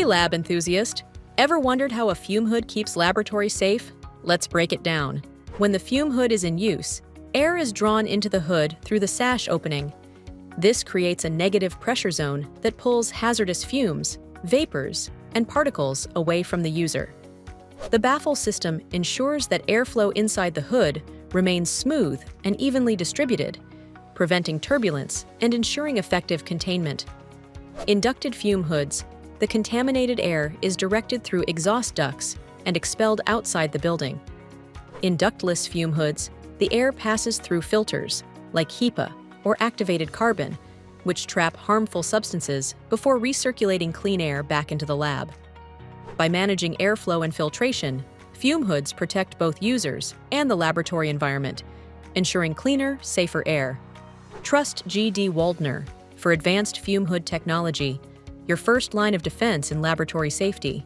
lab enthusiast! Ever wondered how a fume hood keeps laboratories safe? Let's break it down. When the fume hood is in use, air is drawn into the hood through the sash opening. This creates a negative pressure zone that pulls hazardous fumes, vapors, and particles away from the user. The baffle system ensures that airflow inside the hood remains smooth and evenly distributed, preventing turbulence and ensuring effective containment. In ducted fume hoods, the contaminated air is directed through exhaust ducts and expelled outside the building. In ductless fume hoods, the air passes through filters, like HEPA or activated carbon, which trap harmful substances before recirculating clean air back into the lab. By managing airflow and filtration, fume hoods protect both users and the laboratory environment, ensuring cleaner, safer air. Trust GD Waldner for advanced fume hood technology, your first line of defense in laboratory safety.